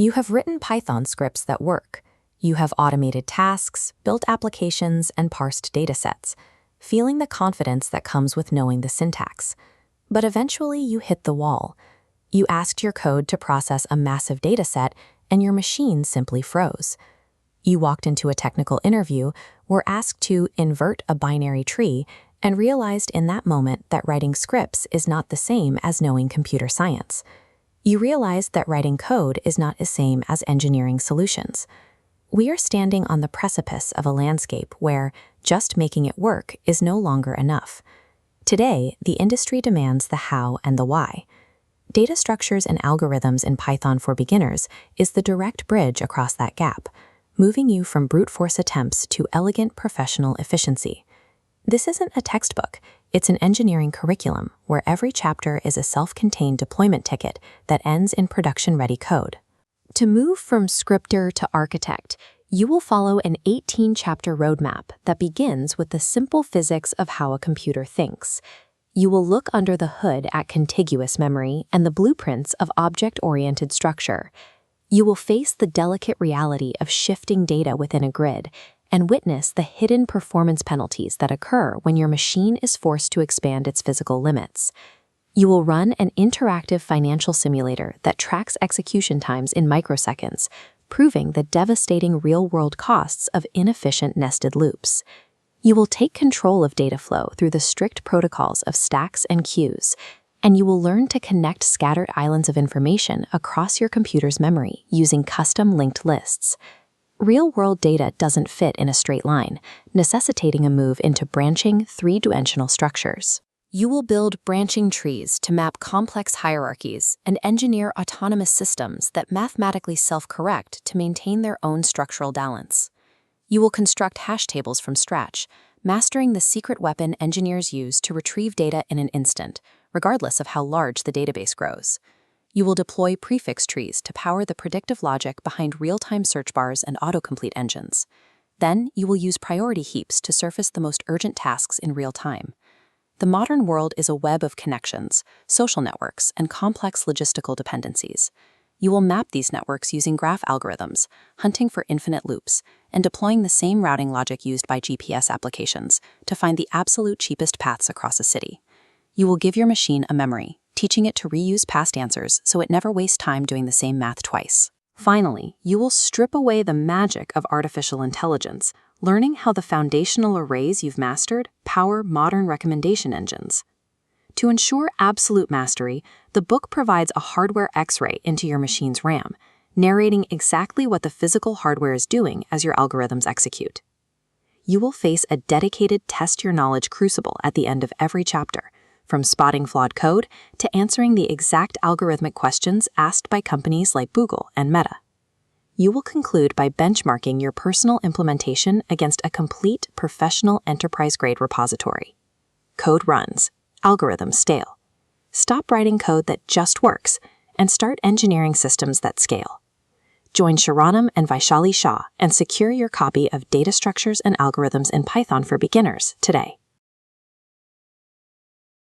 You have written Python scripts that work. You have automated tasks, built applications, and parsed datasets, feeling the confidence that comes with knowing the syntax. But eventually you hit the wall. You asked your code to process a massive dataset, and your machine simply froze. You walked into a technical interview, were asked to invert a binary tree, and realized in that moment that writing scripts is not the same as knowing computer science. You realized that writing code is not the same as engineering solutions. We are standing on the precipice of a landscape where just making it work is no longer enough. Today, the industry demands the how and the why. Data structures and algorithms in Python for beginners is the direct bridge across that gap, moving you from brute force attempts to elegant professional efficiency. This isn't a textbook, it's an engineering curriculum where every chapter is a self-contained deployment ticket that ends in production-ready code. To move from scripter to architect, you will follow an 18-chapter roadmap that begins with the simple physics of how a computer thinks. You will look under the hood at contiguous memory and the blueprints of object-oriented structure. You will face the delicate reality of shifting data within a grid and witness the hidden performance penalties that occur when your machine is forced to expand its physical limits. You will run an interactive financial simulator that tracks execution times in microseconds, proving the devastating real-world costs of inefficient nested loops. You will take control of data flow through the strict protocols of stacks and queues, and you will learn to connect scattered islands of information across your computer's memory using custom linked lists. Real-world data doesn't fit in a straight line, necessitating a move into branching, three-dimensional structures. You will build branching trees to map complex hierarchies and engineer autonomous systems that mathematically self-correct to maintain their own structural balance. You will construct hash tables from scratch, mastering the secret weapon engineers use to retrieve data in an instant, regardless of how large the database grows. You will deploy prefix trees to power the predictive logic behind real-time search bars and autocomplete engines. Then, you will use priority heaps to surface the most urgent tasks in real time. The modern world is a web of connections, social networks, and complex logistical dependencies. You will map these networks using graph algorithms, hunting for infinite loops, and deploying the same routing logic used by GPS applications to find the absolute cheapest paths across a city. You will give your machine a memory, teaching it to reuse past answers so it never wastes time doing the same math twice. Finally, you will strip away the magic of artificial intelligence, learning how the foundational arrays you've mastered power modern recommendation engines. To ensure absolute mastery, the book provides a hardware X-ray into your machine's RAM, narrating exactly what the physical hardware is doing as your algorithms execute. You will face a dedicated test your knowledge crucible at the end of every chapter, from spotting flawed code to answering the exact algorithmic questions asked by companies like Google and Meta. You will conclude by benchmarking your personal implementation against a complete professional enterprise-grade repository. Code runs, algorithms stale. Stop writing code that just works and start engineering systems that scale. Join Sharanam and Vaishali Shah and secure your copy of Data Structures and Algorithms in Python for Beginners today.